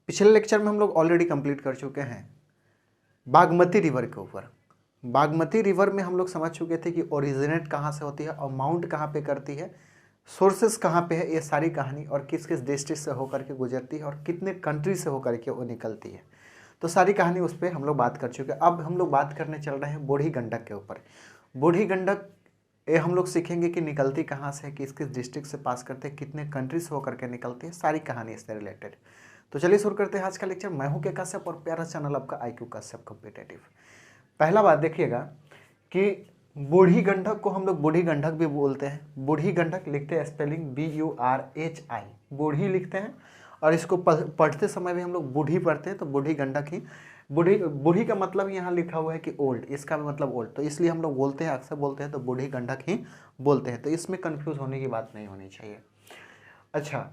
पिछले लेक्चर में हम लोग ऑलरेडी कंप्लीट कर चुके हैं बागमती रिवर के ऊपर। बागमती रिवर में हम लोग समझ चुके थे कि ओरिजिनेट कहाँ से होती है और माउंट कहाँ पे करती है, सोर्सेस कहाँ पे है, ये सारी कहानी, और किस किस डिस्ट्रिक्ट से होकर के गुजरती है और कितने कंट्री से होकर के वो निकलती है, तो सारी कहानी उस पर हम लोग बात कर चुके हैं। अब हम लोग बात करने चल रहे हैं बूढ़ी गंडक के ऊपर। बूढ़ी गंडक ये हम लोग सीखेंगे कि निकलती कहाँ से है, किस किस डिस्ट्रिक्ट से पास करते हैं, कितने कंट्री से होकर के निकलती है, सारी कहानी इससे रिलेटेड। तो चलिए शुरू करते हैं आज का लेक्चर। मैं हूं के कश्यप और प्यारा चैनल आपका IQ कश्यप कॉम्पिटिटिव। पहला बात देखिएगा कि बूढ़ी गंडक को हम लोग बूढ़ी गंडक भी बोलते हैं। बूढ़ी गंडक लिखते हैं स्पेलिंग BURHI, बूढ़ी लिखते हैं, और इसको पढ़ते समय भी हम लोग बूढ़ी पढ़ते हैं, तो बूढ़ी गंडक ही। बूढ़ी का मतलब यहाँ लिखा हुआ है कि ओल्ड, इसका भी मतलब ओल्ड, तो इसलिए हम लोग बोलते हैं, अक्सर बोलते हैं तो बूढ़ी गंडक ही बोलते हैं, तो इसमें कंफ्यूज होने की बात नहीं होनी चाहिए। अच्छा,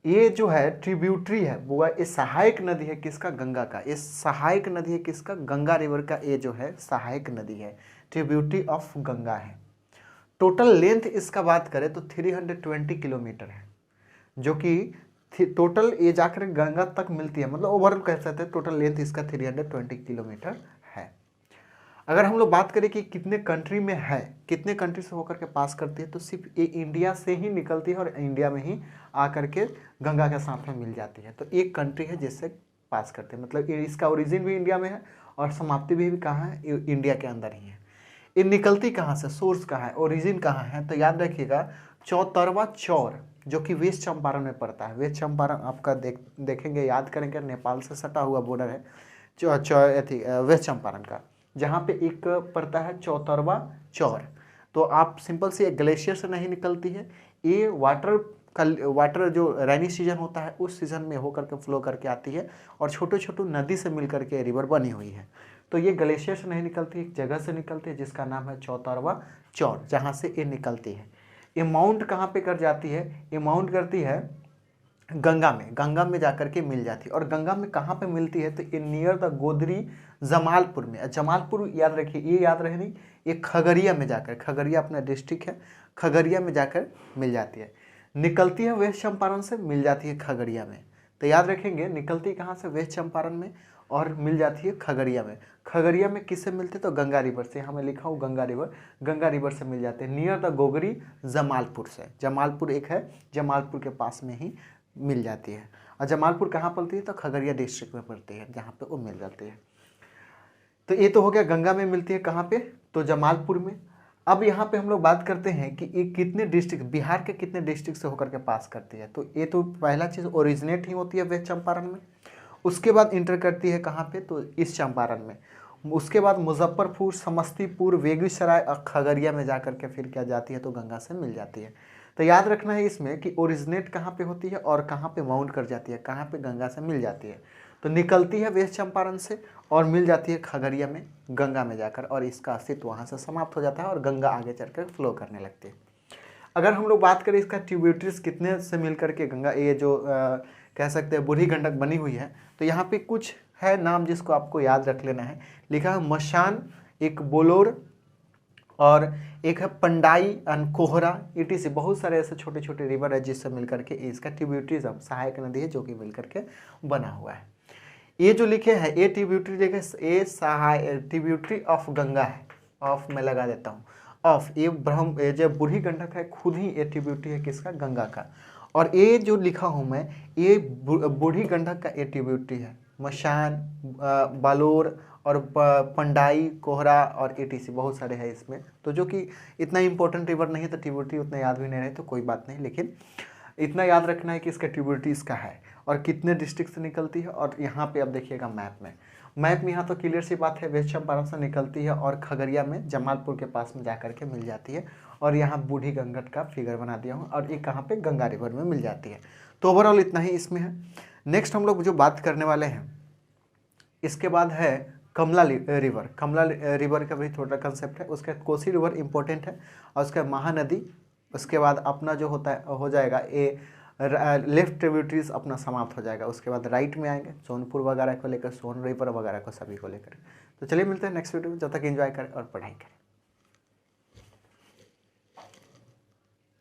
ये जो है ट्रिब्यूटरी है वो, ये सहायक नदी है किसका, गंगा का। ये सहायक नदी है किसका, गंगा रिवर का। ये जो है सहायक नदी है, ट्रिब्यूटरी ऑफ गंगा है। टोटल लेंथ इसका बात करें तो 320 किलोमीटर है, जो कि टोटल ये जाकर गंगा तक मिलती है, मतलब ओवरऑल कह सकते हैं टोटल लेंथ इसका 320 किलोमीटर है। अगर हम लोग बात करें कि कितने कंट्री में है, कितने कंट्री से होकर के पास करती है, तो सिर्फ ये इंडिया से ही निकलती है और इंडिया में ही आकर के गंगा के साथ में मिल जाती है। तो एक कंट्री है जिससे पास करते हैं, मतलब इसका ओरिजिन भी इंडिया में है और समाप्ति भी कहाँ है, इंडिया के अंदर ही है। ये निकलती कहाँ से, सोर्स कहाँ है, ओरिजिन कहाँ है, तो याद रखिएगा चौतरवा चौर, जो कि वेस्ट चंपारण में पड़ता है। वेस्ट चंपारण आपका देखेंगे, याद करेंगे, नेपाल से सटा हुआ बॉर्डर है वेस्ट चंपारण का, जहाँ पे एक पड़ता है चौतरवा चौर। तो आप सिंपल से ग्लेशियर से नहीं निकलती है, ये वाटर जो रैनी सीजन होता है उस सीजन में होकर के फ्लो करके आती है, और छोटे छोटे नदी से मिल करके रिवर बनी हुई है। तो ये ग्लेशियर से नहीं निकलती, एक जगह से निकलती है जिसका नाम है चौतरवा चौर, जहाँ से ये निकलती है। ये माउंट कहाँ पे कर जाती है, ये माउंट करती है गंगा में, गंगा में जाकर के मिल जाती है। और गंगा में कहाँ पे मिलती है, तो ये नियर द गोदरी जमालपुर में। जमालपुर याद रखिए, ये याद रहे नहीं, ये खगड़िया में जाकर, खगड़िया अपना डिस्ट्रिक्ट है, खगड़िया में जाकर मिल जाती है। निकलती है वेस्ट चंपारण से, मिल जाती है खगड़िया में। तो याद रखेंगे, निकलती कहाँ से, वेस्ट चंपारण में, और मिल जाती है खगड़िया में। खगड़िया में किससे मिलते, तो गंगा रिवर से, हमें लिखा हूँ गंगा रिवर से मिल जाते हैं, नियर द गोगरी जमालपुर से। जमालपुर एक है, जमालपुर के पास में ही मिल जाती है। और जमालपुर कहाँ पड़ती है, तो खगड़िया डिस्ट्रिक्ट में पड़ती है, जहाँ पे वो मिल जाती है। तो ये तो हो गया, गंगा में मिलती है कहाँ पे, तो जमालपुर में। अब यहाँ पे हम लोग बात करते हैं कि ये कितने डिस्ट्रिक्ट, बिहार के कितने डिस्ट्रिक्ट से होकर के पास करती है। तो ये तो पहला चीज़ ओरिजिनेट ही होती है वेस्ट चंपारण में, उसके बाद इंटर करती है कहाँ पे, तो ईस्ट चंपारण में, उसके बाद मुजफ्फरपुर, समस्तीपुर, बेगूसराय और खगड़िया में जाकर के फिर क्या जाती है, तो गंगा से मिल जाती है। तो याद रखना है इसमें कि ओरिजिनेट कहाँ पे होती है और कहाँ पे माउंट कर जाती है, कहाँ पे गंगा से मिल जाती है। तो निकलती है वेस्ट चंपारण से और मिल जाती है खगड़िया में, गंगा में जाकर, और इसका अस्तित्व वहाँ से समाप्त हो जाता है और गंगा आगे चलकर फ्लो करने लगती है। अगर हम लोग बात करें इसका ट्रिब्यूटरीज कितने से मिल करके गंगा, ये जो कह सकते हैं बूढ़ी गंडक बनी हुई है, तो यहाँ पे कुछ है नाम जिसको आपको याद रख लेना है। लिखा है मशान, एक बोलोर, और एक है पंडाई एंड कोहरा, ETC। बहुत सारे ऐसे छोटे छोटे रिवर है जिससे मिलकर के इसका ट्रिब्यूटरीज, सहायक नदी है जो कि मिलकर के बना हुआ है। ये जो लिखे हैं ये ट्रिब्यूटरी देखे, ये ट्रिब्यूटरी ऑफ गंगा है, ऑफ मैं लगा देता हूँ, ऑफ, ये जो बूढ़ी गंडक है खुद ही ये ट्रिब्यूटरी है किसका, गंगा का। और ये जो लिखा हूँ मैं, ये बूढ़ी गंडक का ये ट्रिब्यूटरी है। मशान, बालोर और पंडाई, कोहरा और ETC, बहुत सारे हैं इसमें। तो जो कि इतना इंपॉर्टेंट रिवर नहीं है तो ट्रिब्यूटरी उतना याद भी नहीं रहे तो कोई बात नहीं, लेकिन इतना याद रखना है कि इसका ट्रिब्यूटरी इसका है और कितने डिस्ट्रिक्ट से निकलती है। और यहाँ पे अब देखिएगा मैप में यहाँ तो क्लियर सी बात है, वेस्ट चंपारण से निकलती है और खगड़िया में जमालपुर के पास में जाकर के मिल जाती है। और यहाँ बूढ़ी गंडक का फिगर बना दिया हूँ, और ये कहाँ पे, गंगा रिवर में मिल जाती है। तो ओवरऑल इतना ही इसमें है। नेक्स्ट हम लोग जो बात करने वाले हैं, इसके बाद है कमला रिवर। कमला रिवर का भी थोड़ा कंसेप्ट है। उसके कोसी रिवर इंपॉर्टेंट है, और उसका महानदी। उसके बाद अपना जो होता है हो जाएगा ये लेफ्ट ट्रिब्यूटरीज अपना समाप्त हो जाएगा। उसके बाद राइट में आएंगे सोनपुर वगैरह को लेकर, सोन रिवर वगैरह को, सभी को लेकर। तो चलिए मिलते हैं नेक्स्ट वीडियो में, जब तक एंजॉय करें और पढ़ाई करें।